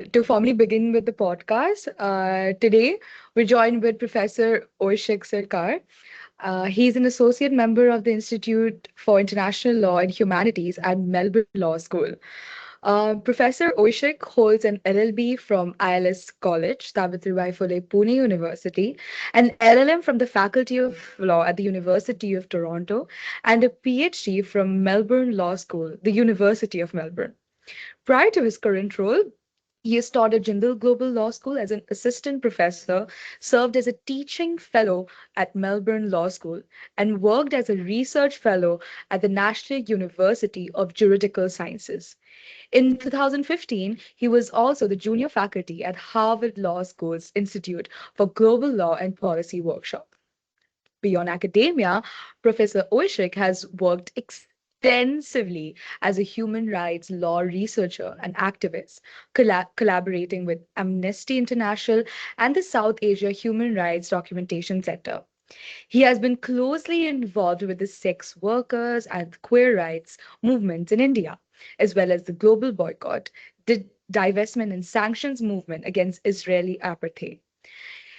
to formally begin with the podcast. Today, we're joined with Professor Oishik Sircar. He's an associate member of the Institute for International Law and Humanities at Melbourne Law School. Professor Oishik holds an LLB from ILS College, Savitribai Phule Pune University, an LLM from the Faculty of Law at the University of Toronto, and a PhD from Melbourne Law School, the University of Melbourne. Prior to his current role, he has taught at Jindal Global Law School as an assistant professor, served as a teaching fellow at Melbourne Law School, and worked as a research fellow at the National University of Juridical Sciences. In 2015, he was also the junior faculty at Harvard Law School's Institute for Global Law and Policy Workshop. Beyond academia, Professor Oishik has worked extensively as a human rights law researcher and activist, collaborating with Amnesty International and the South Asia Human Rights Documentation Center. He has been closely involved with the sex workers and queer rights movements in India, as well as the global boycott, divestment, and sanctions movement against Israeli apartheid.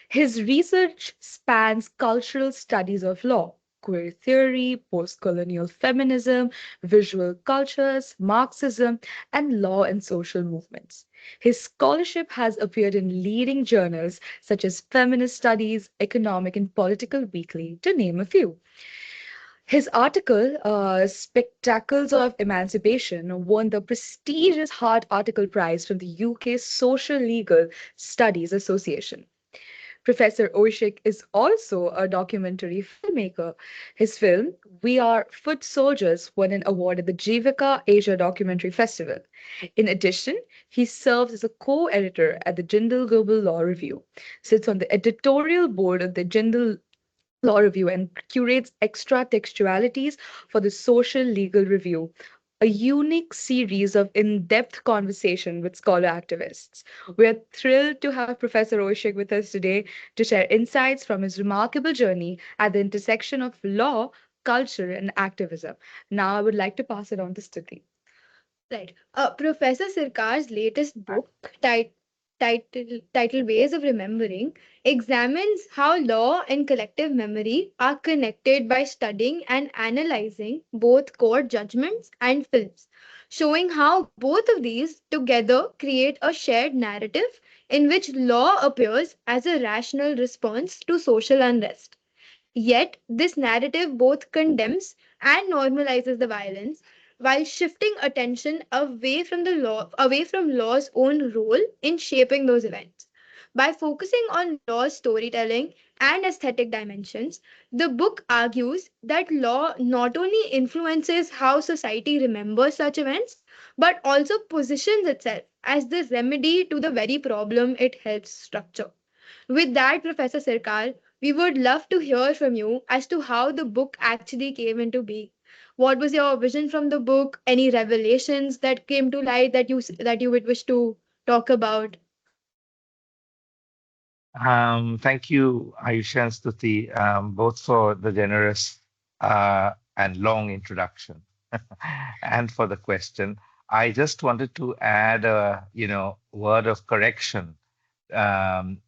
His research spans cultural studies of law, queer theory, postcolonial feminism, visual cultures, Marxism, and law and social movements. His scholarship has appeared in leading journals such as Feminist Studies, Economic and Political Weekly, to name a few. His article, Spectacles of Emancipation, won the prestigious Hart Article Prize from the UK Social Legal Studies Association. Professor Oishik is also a documentary filmmaker. His film, We Are Foot Soldiers, won an award at the Jivika Asia Documentary Festival. In addition, he serves as a co-editor at the Jindal Global Law Review, sits on the editorial board of the Jindal Law Review, and curates extra textualities for the Social Legal Review, a unique series of in-depth conversation with scholar activists. We're thrilled to have Professor Oishik with us today to share insights from his remarkable journey at the intersection of law, culture, and activism. Now I would like to pass it on to Stuti. Right. Professor Sircar's latest book, titled Ways of Remembering, examines how law and collective memory are connected by studying and analyzing both court judgments and films, showing how both of these together create a shared narrative in which law appears as a rational response to social unrest. Yet, this narrative both condemns and normalizes the violence while shifting attention away from law's own role in shaping those events. By focusing on law's storytelling and aesthetic dimensions, the book argues that law not only influences how society remembers such events, but also positions itself as the remedy to the very problem it helps structure. With that, Professor Sirkar, we would love to hear from you as to how the book actually came into being. What was your vision from the book? Any revelations that came to light that you would wish to talk about? Thank you, Ayusha and Stuti, both for the generous and long introduction and for the question. I just wanted to add a, word of correction. Um,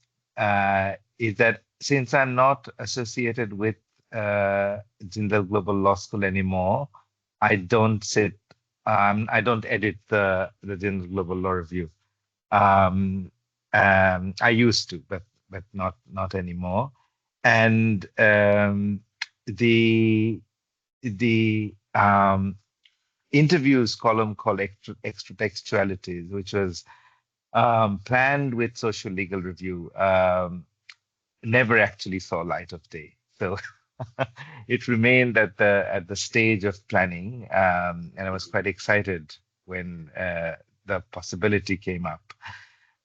is that since I'm not associated with Jindal Global Law School anymore, I don't I don't edit the Jindal Global Law Review. Um, I used to, but not anymore. And the interviews column called extra textualities, which was planned with Social Legal Review, never actually saw light of day. So it remained at the stage of planning, and I was quite excited when the possibility came up.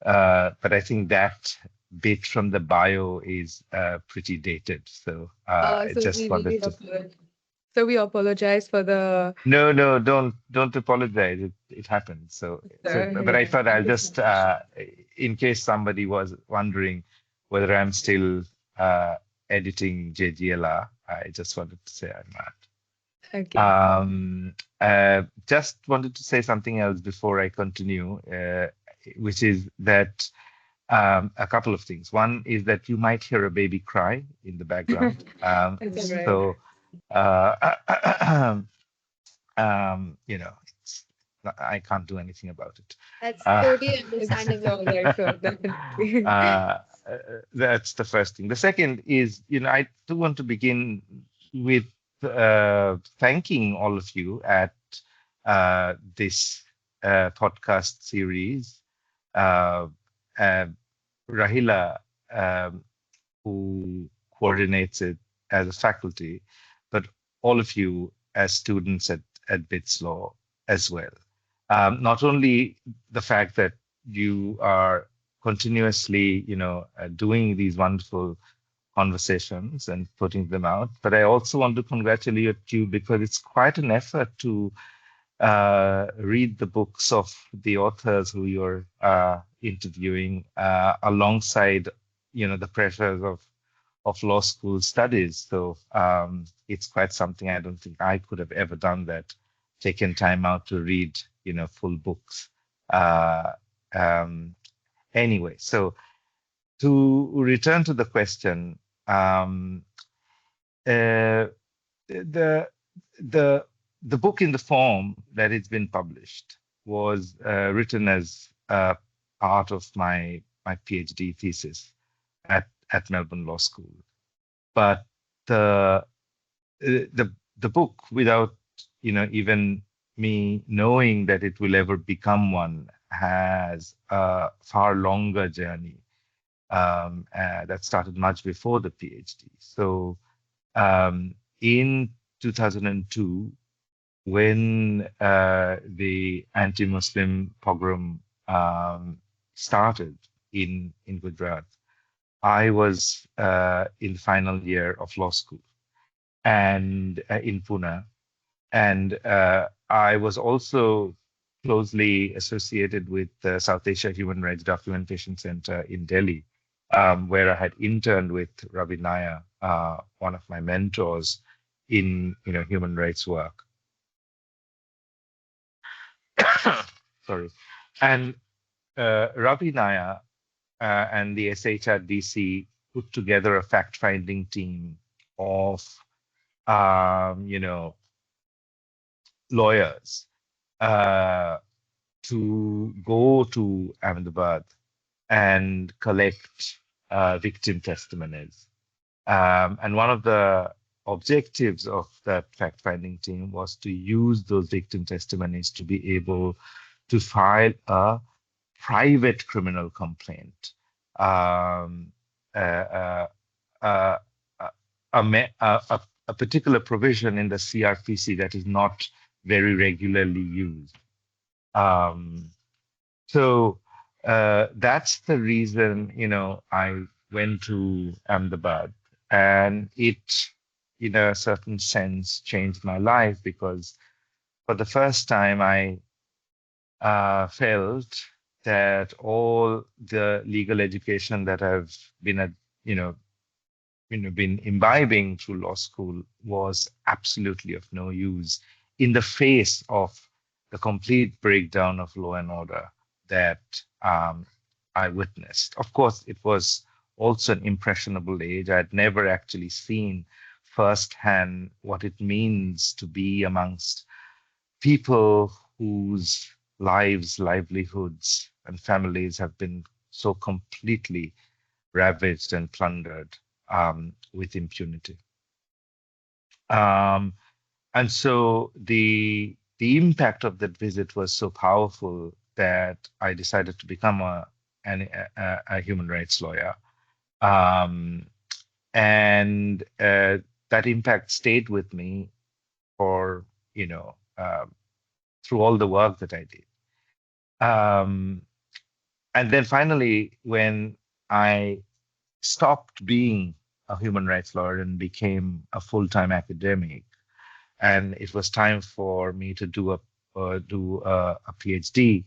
But I think that bit from the bio is pretty dated. So I So just we really wanted to. so we apologize for the No, don't apologize. It happened. But I yeah. thought I'll just, in case somebody was wondering whether I'm still editing JGLR, I just wanted to say I'm not. Okay. Just wanted to say something else before I continue. which is that a couple of things. One is that you might hear a baby cry in the background. That's all right. So, uh, you know, it's, I can't do anything about it. That's Uh, totally It's understandable. all right, so definitely. uh, that's the first thing. The second is, I do want to begin with thanking all of you at this podcast series. Uh, uh, Rahila, who coordinates it as a faculty, but all of you as students at BITS Law as well. Not only the fact that you are continuously, doing these wonderful conversations and putting them out, but I also want to congratulate you because it's quite an effort to read the books of the authors who you're interviewing alongside, the pressures of law school studies. So it's quite something. I don't think I could have ever done that, taken time out to read, full books. Anyway, so to return to the question, uh, the the the book in the form that it's been published was written as part of my PhD thesis at Melbourne Law School. But the book, without even me knowing that it will ever become one, has a far longer journey that started much before the PhD. So in 2002, when the anti-Muslim pogrom started in Gujarat, I was in the final year of law school and in Pune, and I was also closely associated with the South Asia Human Rights Documentation Center in Delhi, where I had interned with Ravi Nair, one of my mentors in human rights work. Sorry, and Ravi Nair and the SHRDC put together a fact-finding team of lawyers to go to Ahmedabad and collect victim testimonies. And one of the objectives of that fact-finding team was to use those victim testimonies to be able to file a private criminal complaint, um, uh, uh, a particular provision in the CRPC that is not very regularly used. So that's the reason, I went to Ahmedabad, and it, in a certain sense, changed my life because for the first time I felt that all the legal education that I've been been imbibing through law school was absolutely of no use in the face of the complete breakdown of law and order that I witnessed. Of course, it was also an impressionable age. I'd never actually seen firsthand what it means to be amongst people whose lives, livelihoods, and families have been so completely ravaged and plundered with impunity. And so the impact of that visit was so powerful that I decided to become a human rights lawyer. And that impact stayed with me for, through all the work that I did. And then finally, when I stopped being a human rights lawyer and became a full-time academic, and it was time for me to do a PhD,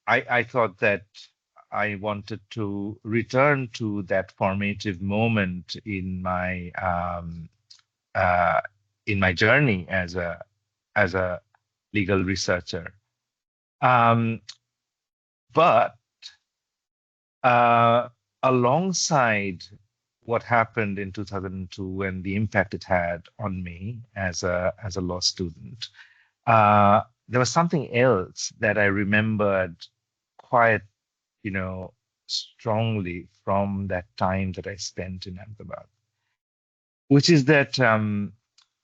I thought that I wanted to return to that formative moment in my journey as a legal researcher, Um, but uh, alongside what happened in 2002 and the impact it had on me as a law student, there was something else that I remembered quite, strongly from that time that I spent in Ahmedabad, which is that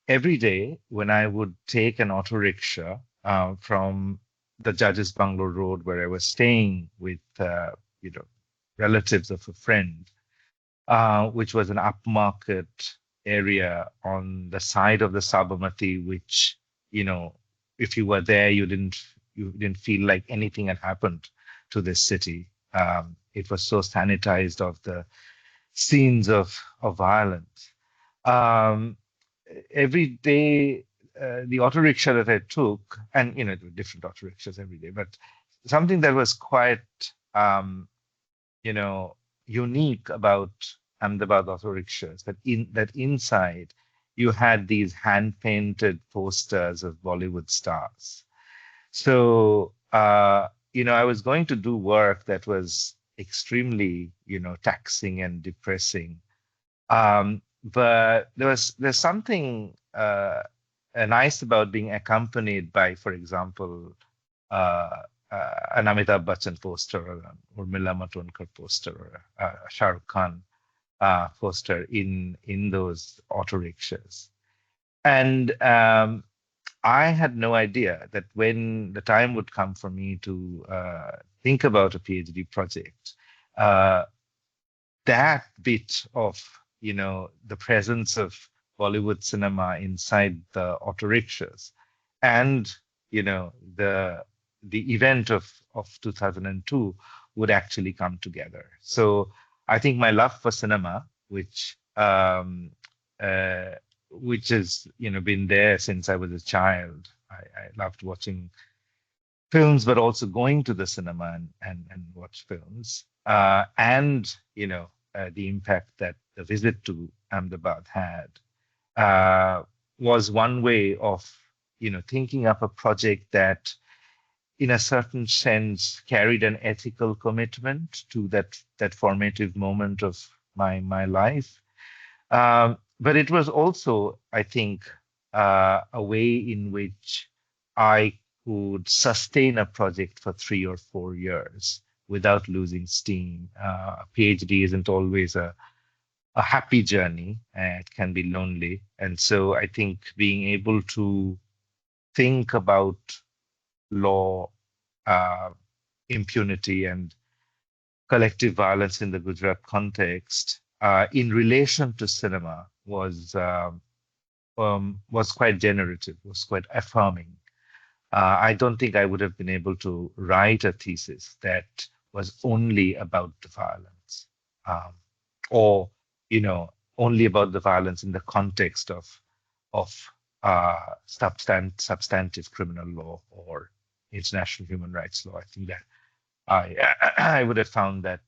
every day when I would take an auto rickshaw from the Judge's Bungalow Road where I was staying with, you know, relatives of a friend, which was an upmarket area on the side of the Sabarmati, which, if you were there, you didn't feel like anything had happened to this city. It was so sanitized of the scenes of violence. Um, every day, the auto rickshaw that I took, and different auto rickshaws every day, but something that was quite you know, unique about Ahmedabad auto rickshaws, that inside you had these hand-painted posters of Bollywood stars. So, I was going to do work that was extremely, taxing and depressing. But there's something nice about being accompanied by, for example, uh, an Amitabh Bachchan poster or an Urmila Matondkar poster or a Shah Rukh Khan poster in those auto rickshaws. And I had no idea that when the time would come for me to think about a PhD project, uh, that bit of the presence of Bollywood cinema inside the auto rickshaws and the event of 2002 would actually come together. So I think my love for cinema, uh, which has been there since I was a child. I loved watching films, but also going to the cinema and watch films. And the impact that the visit to Ahmedabad had was one way of thinking up a project that, in a certain sense, carried an ethical commitment to that formative moment of my life. But it was also, I think, a way in which I could sustain a project for 3 or 4 years without losing steam. A PhD isn't always a happy journey. It can be lonely. And so I think being able to think about law, uh, impunity, and collective violence in the Gujarat context in relation to cinema was quite generative, was quite affirming. I don't think I would have been able to write a thesis that was only about the violence, um, or only about the violence in the context of substantive criminal law or international human rights law. I think that I would have found that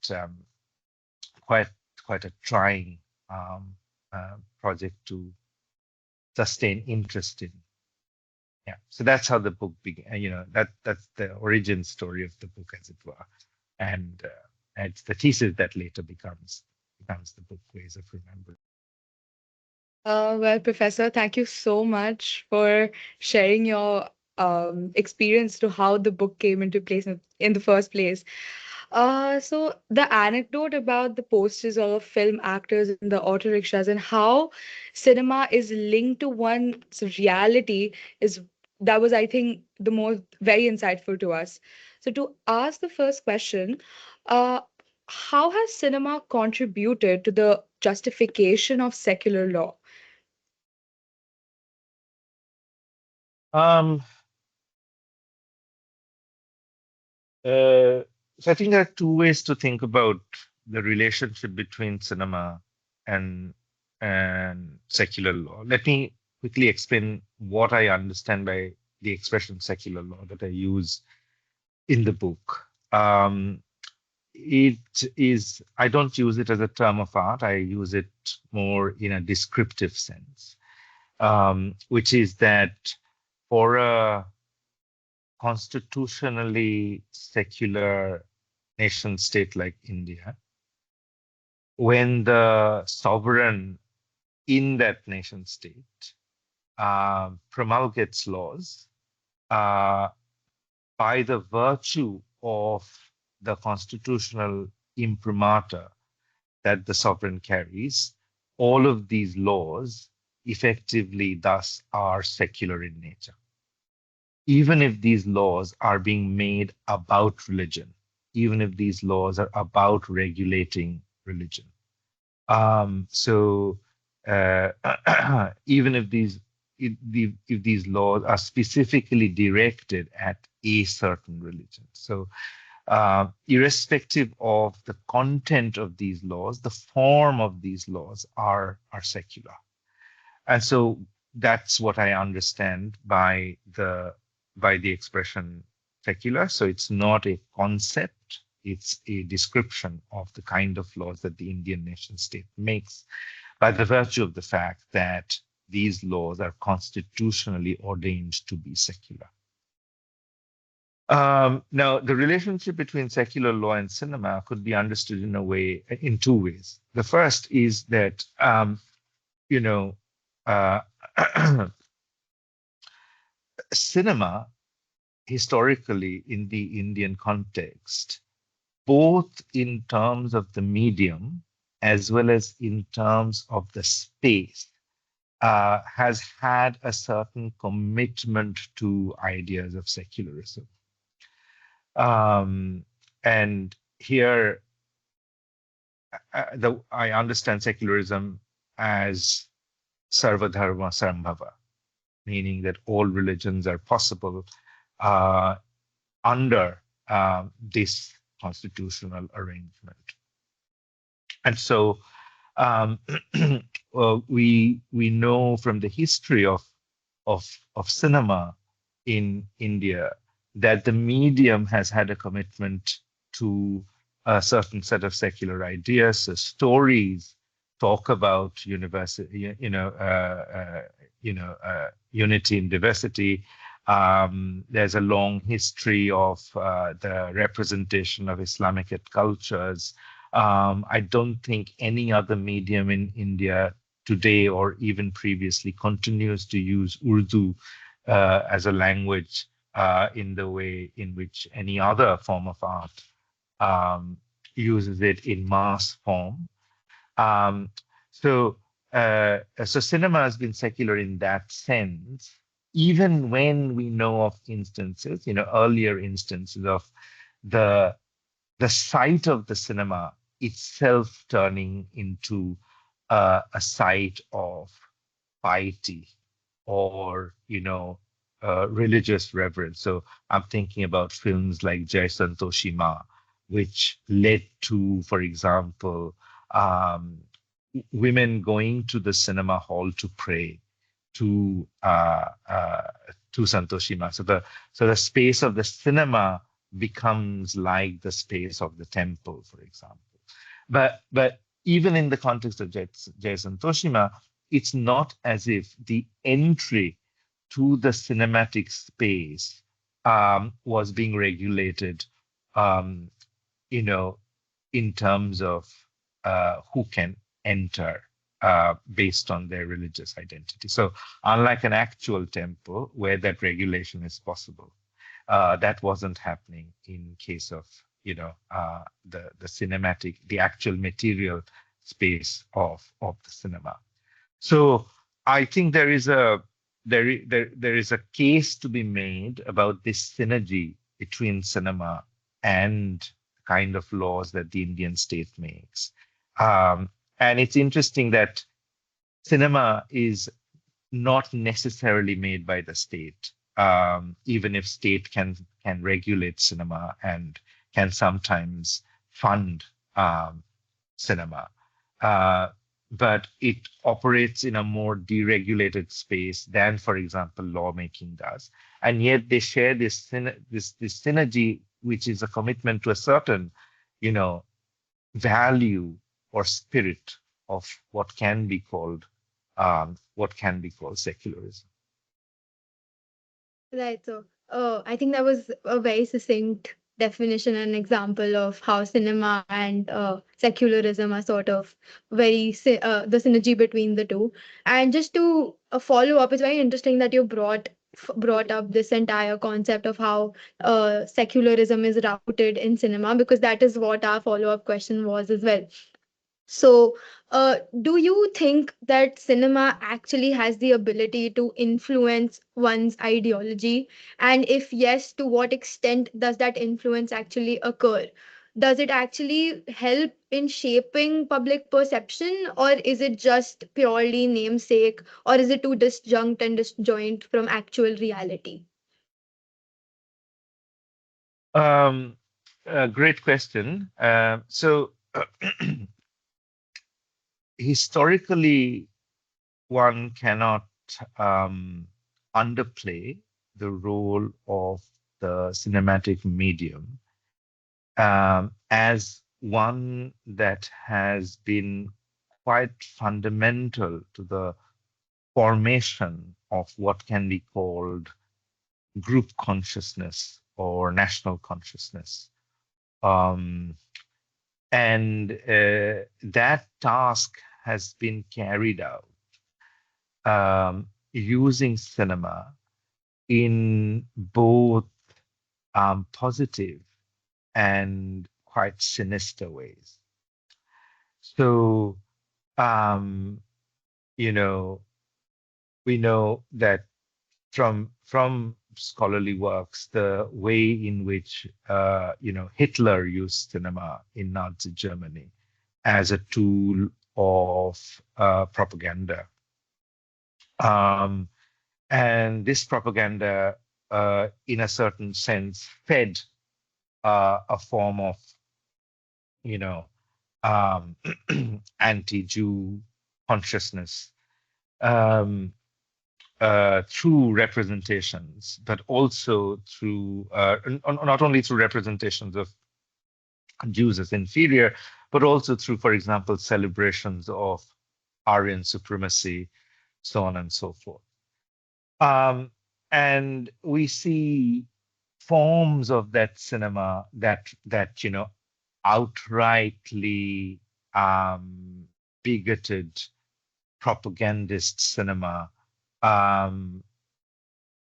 quite quite a trying project to sustain interest in. Yeah, so that's how the book began. That's the origin story of the book, as it were, and it's the thesis that later becomes the book, Ways of Remembering. Well, Professor, thank you so much for sharing your experience to how the book came into place in the first place. So the anecdote about the posters of film actors in the auto rickshaws and how cinema is linked to one's reality is that was, I think, the most very insightful to us. So to ask the first question, uh, how has cinema contributed to the justification of secular law? Um, so I think there are two ways to think about the relationship between cinema and secular law. Let me quickly explain what I understand by the expression secular law that I use in the book. It is, I don't use it as a term of art. I use it more in a descriptive sense, which is that for a constitutionally secular nation state like India, when the sovereign in that nation state promulgates laws, uh, by the virtue of the constitutional imprimatur that the sovereign carries, all of these laws effectively thus are secular in nature. Even if these laws are being made about religion, even if these laws are about regulating religion. So even if these laws are specifically directed at a certain religion. So irrespective of the content of these laws, the form of these laws are secular. And so that's what I understand by the expression secular. So it's not a concept, it's a description of the kind of laws that the Indian nation state makes by the virtue of the fact that these laws are constitutionally ordained to be secular. Now, the relationship between secular law and cinema could be understood in two ways. The first is that, uh, cinema, historically in the Indian context, both in terms of the medium as well as in terms of the space, has had a certain commitment to ideas of secularism. And here, I understand secularism as sarvadharma sambhava, meaning that all religions are possible under this constitutional arrangement. And so we know from the history of cinema in India that the medium has had a commitment to a certain set of secular ideas. So stories talk about unity and diversity. There's a long history of the representation of Islamic cultures. I don't think any other medium in India today or even previously continues to use Urdu as a language in the way in which any other form of art uses it in mass form. So cinema has been secular in that sense, even when we know of instances, earlier instances of the site of the cinema itself turning into a site of piety or, religious reverence. So I'm thinking about films like Jai Santoshi Ma, which led to, for example, women going to the cinema hall to pray to Santoshi Ma. So the space of the cinema becomes like the space of the temple, for example. But even in the context of Jai Santoshi Ma, it's not as if the entry to the cinematic space was being regulated, in terms of who can enter based on their religious identity. So unlike an actual temple where that regulation is possible, that wasn't happening in case of the cinematic, the actual material space of the cinema. So I think there is a case to be made about this synergy between cinema and the kind of laws that the Indian state makes. And it's interesting that cinema is not necessarily made by the state, even if state can regulate cinema and can sometimes fund cinema. But it operates in a more deregulated space than, for example, lawmaking does. And yet they share this synergy, which is a commitment to a certain, value or spirit of what can be called secularism. Right. So I think that was a very succinct definition and example of how cinema and secularism are sort of the synergy between the two. And just to follow up, it's very interesting that you brought up this entire concept of how secularism is routed in cinema, because that is what our follow up question was as well. So, do you think that cinema actually has the ability to influence one's ideology? And if yes, to what extent does that influence actually occur? Does it actually help in shaping public perception, or is it just purely namesake, or is it too disjunct and disjoint from actual reality? Um, Great question. Historically, one cannot um, underplay the role of the cinematic medium as one that has been quite fundamental to the formation of what can be called group consciousness or national consciousness. Um, and that task has been carried out using cinema in both positive and quite sinister ways. So, um, you know, we know that from scholarly works, the way in which Hitler used cinema in Nazi Germany as a tool of propaganda, um, and this propaganda, in a certain sense, fed a form of you know um, anti-Jew consciousness. Um, through representations, but also through not only through representations of Jews as inferior, but also through, for example, celebrations of Aryan supremacy, so on and so forth. And we see forms of that cinema that outrightly bigoted propagandist cinema um,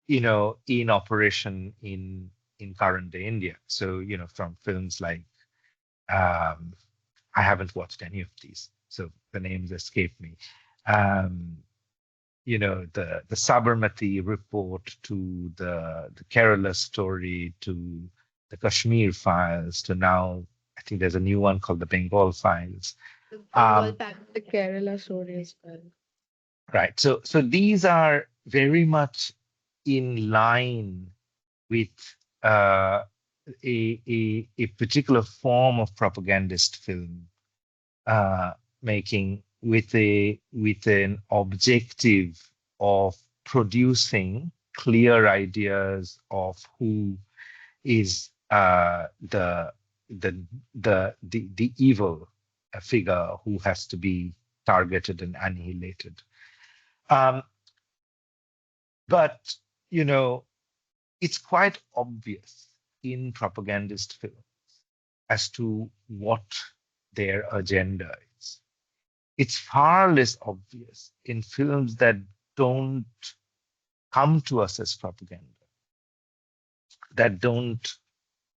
in operation in current day India. So, from films like um, I haven't watched any of these, so the names escape me. Um, the Sabarmati report to the Kerala story to the Kashmir files to now I think there's a new one called the Bengal files. The Bengal Um, family. The Kerala story as well. right. So these are very much in line with uh, a particular form of propagandist film making with an objective of producing clear ideas of who is the the evil figure who has to be targeted and annihilated. Um, but you know, it's quite obvious in propagandist films as to what their agenda is. It's far less obvious in films that don't come to us as propaganda, that don't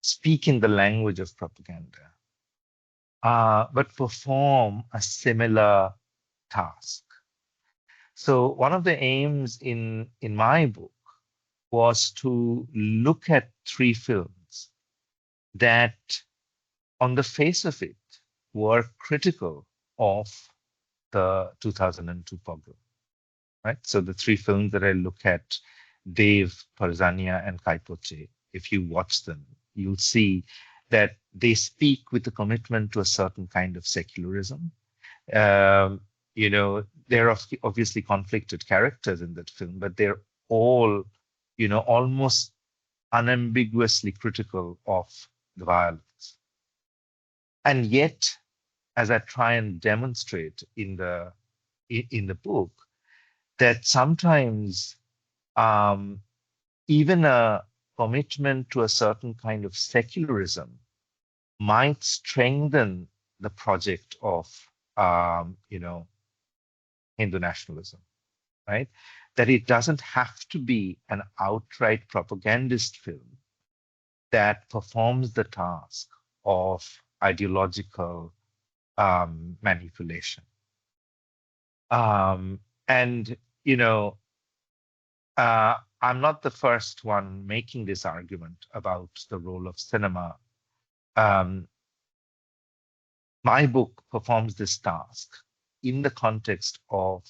speak in the language of propaganda, but perform a similar task. So one of the aims in my book was to look at three films that, on the face of it, were critical of the 2002 pogrom. Right? So the three films that I look at, Dev, Parzania, and Kaipoche, if you watch them, you'll see that they speak with a commitment to a certain kind of secularism. There are obviously conflicted characters in that film, but they're all, almost unambiguously critical of the violence. And yet, as I try and demonstrate in the book, that sometimes even a commitment to a certain kind of secularism might strengthen the project of, Hindu nationalism, right? That it doesn't have to be an outright propagandist film that performs the task of ideological manipulation. And, I'm not the first one making this argument about the role of cinema. My book performs this task in the context of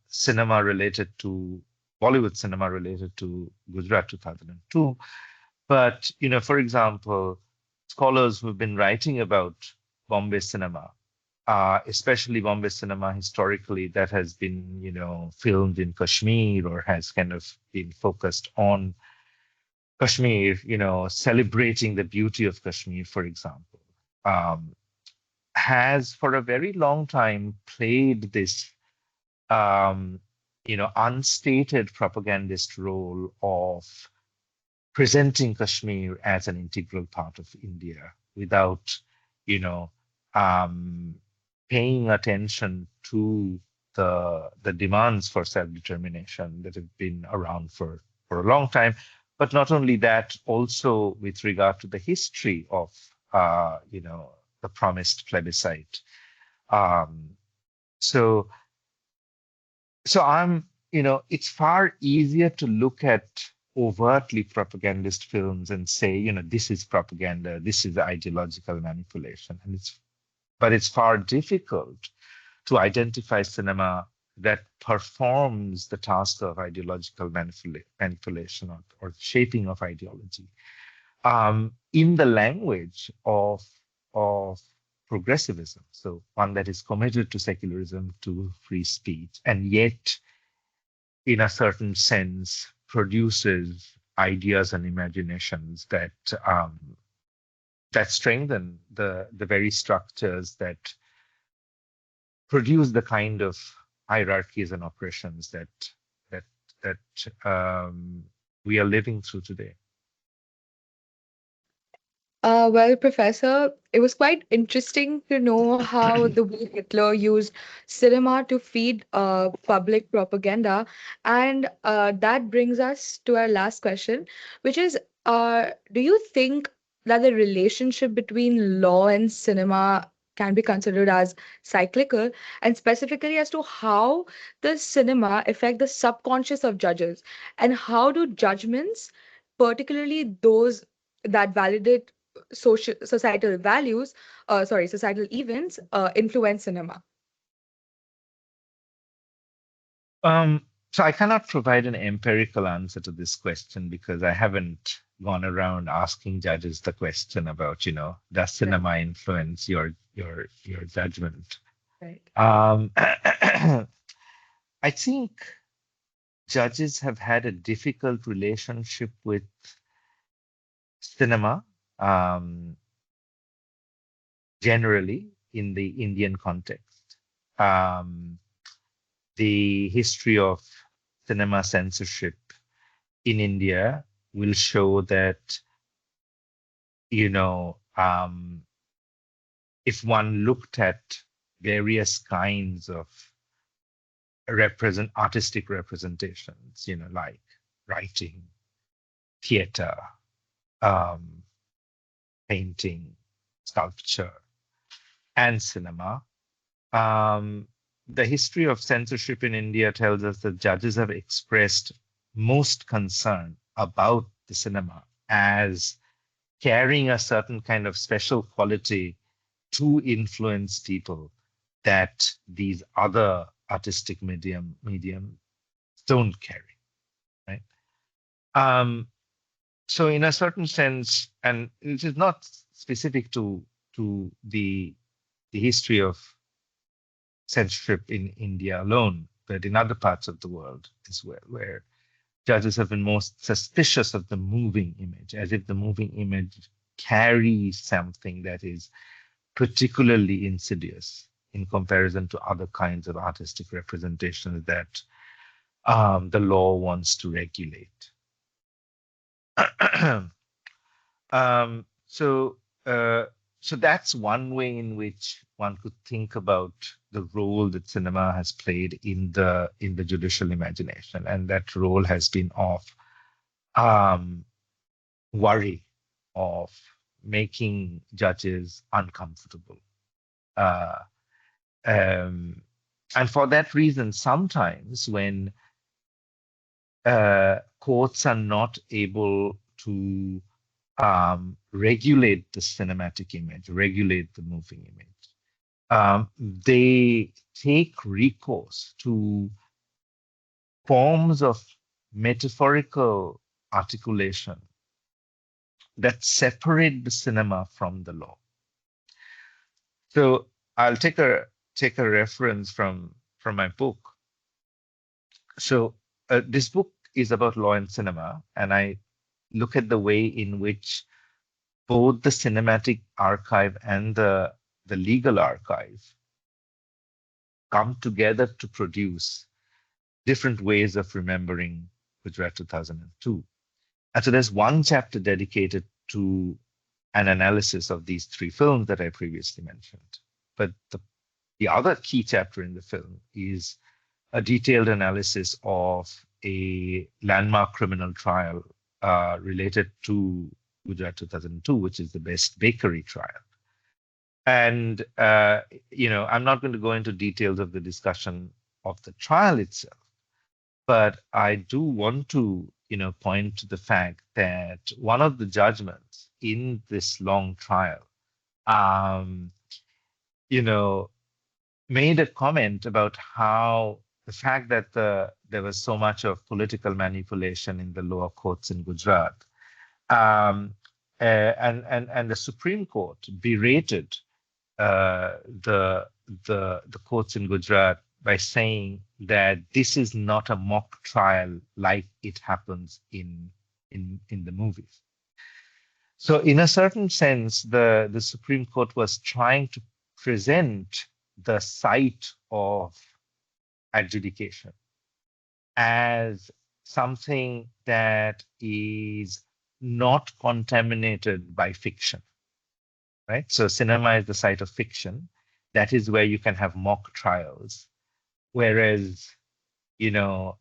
cinema related to Bollywood cinema related to Gujarat 2002. But, for example, scholars who've been writing about Bombay cinema, especially Bombay cinema historically that has been, filmed in Kashmir or has kind of been focused on Kashmir, celebrating the beauty of Kashmir, for example, has for a very long time played this, unstated propagandist role of presenting Kashmir as an integral part of India without, paying attention to the demands for self-determination that have been around for a long time. But not only that, also with regard to the history of, the promised plebiscite. So I'm, it's far easier to look at overtly propagandist films and say, this is propaganda, this is ideological manipulation, but it's far difficult to identify cinema that performs the task of ideological manipulation or shaping of ideology in the language of progressivism. So one that is committed to secularism, to free speech, and yet, in a certain sense, produces ideas and imaginations that strengthen the very structures that produce the kind of hierarchies and oppressions that we are living through today. Well, Professor, it was quite interesting to know how the way Hitler used cinema to feed public propaganda. And that brings us to our last question, which is, do you think that the relationship between law and cinema can be considered as cyclical, and specifically as to how does cinema affect the subconscious of judges, and how do judgments, particularly those that validate societal values, societal events, influence cinema? So I cannot provide an empirical answer to this question because I haven't gone around asking judges the question about, does cinema influence your judgment? Right. I think judges have had a difficult relationship with cinema generally in the Indian context. The history of cinema censorship in India will show that, if one looked at various kinds of artistic representations, like writing, theater, painting, sculpture, and cinema, the history of censorship in India tells us that judges have expressed most concern about the cinema as carrying a certain kind of special quality to influence people that these other artistic mediums don't carry, right? So in a certain sense, and it is not specific to the history of censorship in India alone, but in other parts of the world as well, where judges have been most suspicious of the moving image, as if the moving image carries something that is particularly insidious in comparison to other kinds of artistic representations that the law wants to regulate. um, so, uh, so that's one way in which one could think about the role that cinema has played in the judicial imagination, and that role has been of um, worry, of making judges uncomfortable. Uh, um, and for that reason, sometimes when courts are not able to regulate the cinematic image, regulate the moving image, they take recourse to forms of metaphorical articulation that separate the cinema from the law. So I'll take a reference from my book. So this book is about law and cinema, and I look at the way in which both the cinematic archive and the legal archive come together to produce different ways of remembering Gujarat 2002. And so there's one chapter dedicated to an analysis of these three films that I previously mentioned. But the other key chapter in the film is a detailed analysis of a landmark criminal trial related to Gujarat 2002, which is the Best Bakery trial. And, I'm not going to go into details of the discussion of the trial itself, but I do want to, point to the fact that one of the judgments in this long trial, made a comment about how the fact that there was so much of political manipulation in the lower courts in Gujarat, and the Supreme Court berated the courts in Gujarat by saying that this is not a mock trial like it happens in the movies. So in a certain sense, the Supreme Court was trying to present the site of adjudication as something that is not contaminated by fiction, right? So cinema is the site of fiction. That is where you can have mock trials. Whereas, an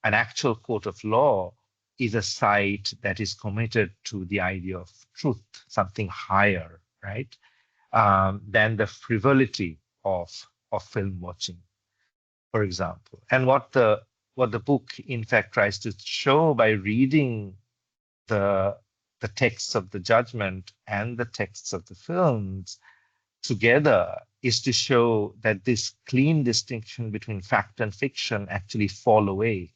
actual court of law is a site that is committed to the idea of truth, something higher, right, than the frivolity of film watching, for example. And what the book in fact tries to show by reading the texts of the judgment and the texts of the films together is to show that this clean distinction between fact and fiction actually fall away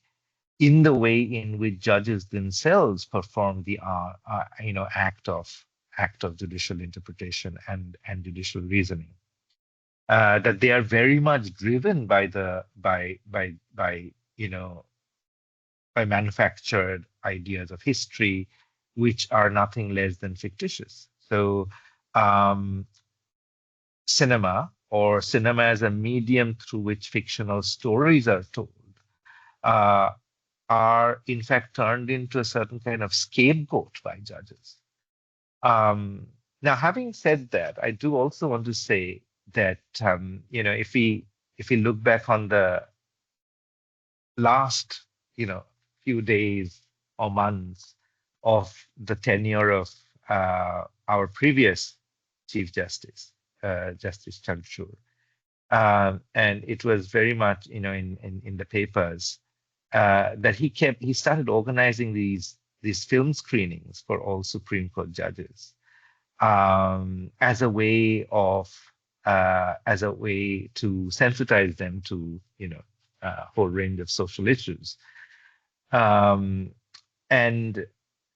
in the way in which judges themselves perform the act of judicial interpretation and judicial reasoning. That they are very much driven by manufactured ideas of history, which are nothing less than fictitious. So cinema as a medium through which fictional stories are told are in fact turned into a certain kind of scapegoat by judges. Now, having said that, I do also want to say that if we look back on the last few days or months of the tenure of our previous Chief Justice, Justice Chandrachud, and it was very much in the papers that he started organizing these film screenings for all Supreme Court judges as a way to sensitize them to a whole range of social issues, and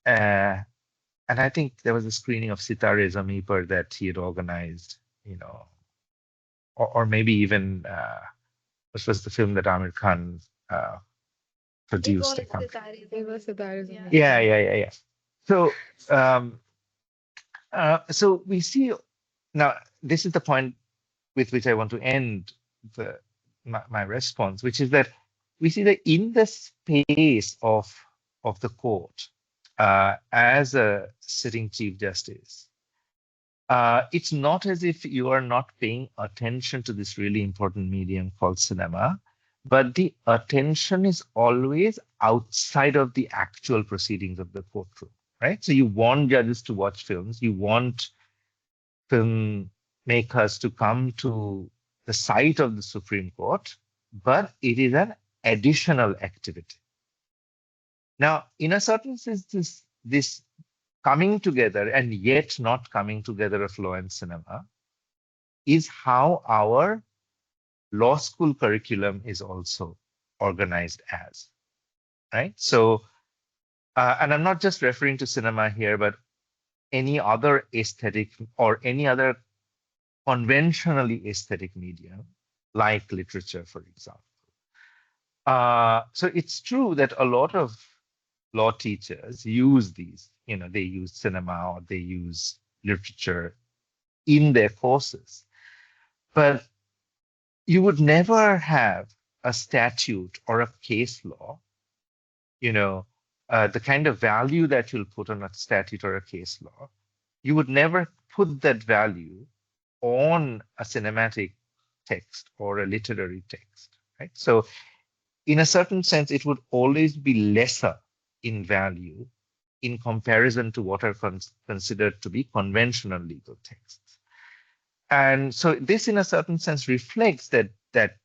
I think there was a screening of Sitare Zameen that he had organized, or maybe even which was the film that Amir Khan produced. It was Sitare Zameen. Yeah. So, so we see now. This is the point with which I want to end my response, which is that we see that in the space of the court, as a sitting Chief Justice, it's not as if you are not paying attention to this really important medium called cinema, but the attention is always outside of the actual proceedings of the courtroom, right? So you want judges to watch films, you want filmmakers to come to the site of the Supreme Court, but it is an additional activity. Now, in a certain sense, this coming together and yet not coming together of law and cinema is how our law school curriculum is also organized as, right? So, and I'm not just referring to cinema here, but any other aesthetic or any other conventionally aesthetic medium, like literature, for example. So it's true that a lot of law teachers use these, they use cinema or they use literature in their courses. But you would never have a statute or a case law, the kind of value that you'll put on a statute or a case law. You would never put that value on a cinematic text or a literary text, right? So in a certain sense, it would always be lesser in value in comparison to what are considered to be conventional legal texts. And so this, in a certain sense, reflects that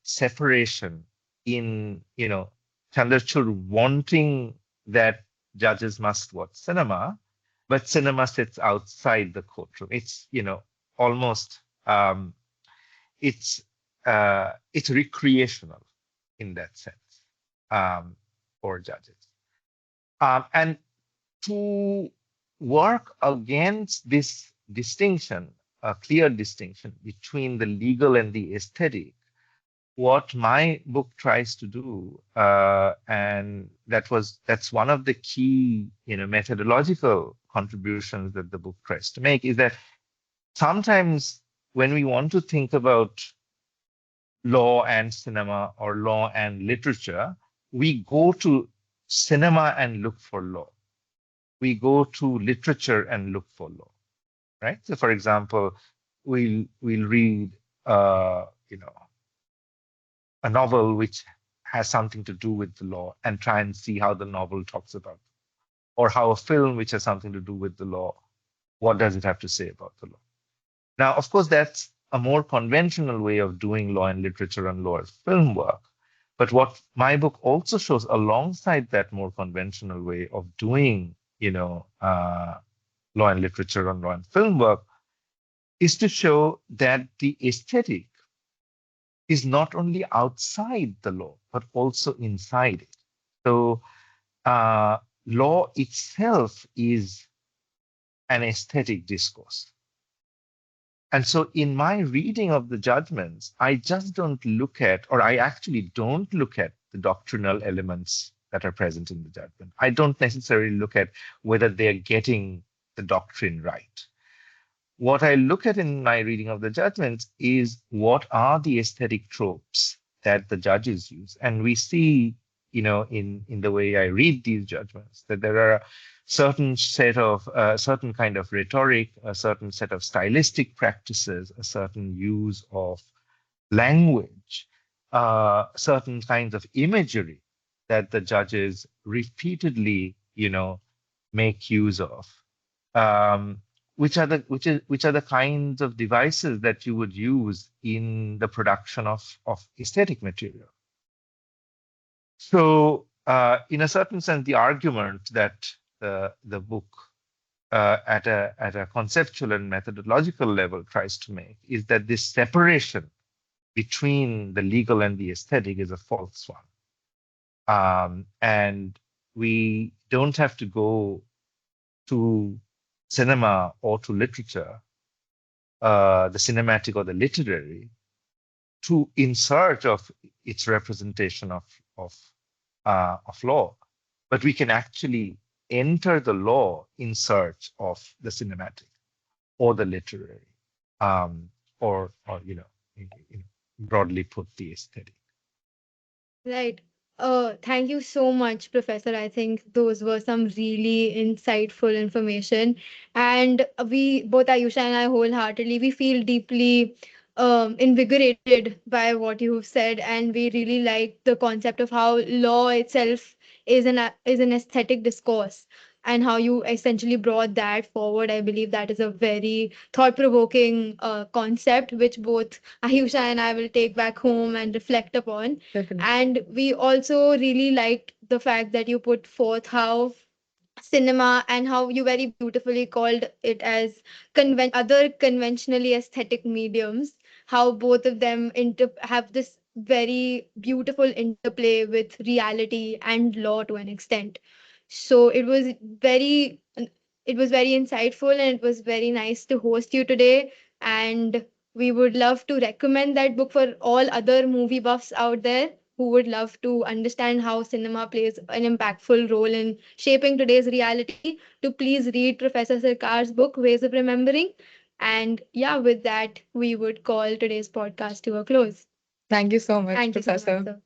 separation in, Chandrachud wanting that judges must watch cinema, but cinema sits outside the courtroom. It's, almost, it's recreational in that sense for judges. And to work against this distinction, a clear distinction between the legal and the aesthetic, what my book tries to do, and that's one of the key, methodological contributions that the book tries to make, is that sometimes when we want to think about law and cinema or law and literature, we go to cinema and look for law. We go to literature and look for law, right? So, for example, we'll read, a novel which has something to do with the law and try and see how the novel talks about it. Or how a film which has something to do with the law, what does it have to say about the law? Now, of course, that's a more conventional way of doing law and literature and law and film work. But what my book also shows alongside that more conventional way of doing, law and literature and law and film work, is to show that the aesthetic is not only outside the law, but also inside it. So law itself is an aesthetic discourse. And so in my reading of the judgments, I just don't look at, or I actually don't look at the doctrinal elements that are present in the judgment. I don't necessarily look at whether they're getting the doctrine right. What I look at in my reading of the judgments is what are the aesthetic tropes that the judges use. And we see, in the way I read these judgments, that there are a certain set of, certain kind of rhetoric, a certain set of stylistic practices, a certain use of language, certain kinds of imagery that the judges repeatedly, make use of. Which are the kinds of devices that you would use in the production of aesthetic material. So, in a certain sense, the argument that the book, at a conceptual and methodological level, tries to make is that this separation between the legal and the aesthetic is a false one, and we don't have to go to cinema or to literature, the cinematic or the literary, in search of its representation of law, but we can actually enter the law in search of the cinematic or the literary, or broadly put, the aesthetic. Right. Thank you so much, Professor. I think those were some really insightful information. And we, both Ayusha and I, wholeheartedly, we feel deeply invigorated by what you've said, and we really like the concept of how law itself is an aesthetic discourse, and how you essentially brought that forward. I believe that is a very thought-provoking concept, which both Ayusha and I will take back home and reflect upon. Definitely. And we also really liked the fact that you put forth how cinema and how you very beautifully called it as other conventionally aesthetic mediums, how both of them have this very beautiful interplay with reality and law to an extent. So it was very insightful, and it was very nice to host you today. And we would love to recommend that book for all other movie buffs out there who would love to understand how cinema plays an impactful role in shaping today's reality, to please read Professor Sarkar's book, Ways of Remembering. And yeah, with that, we would call today's podcast to a close. Thank you so much, Thank you so much, Professor. sir.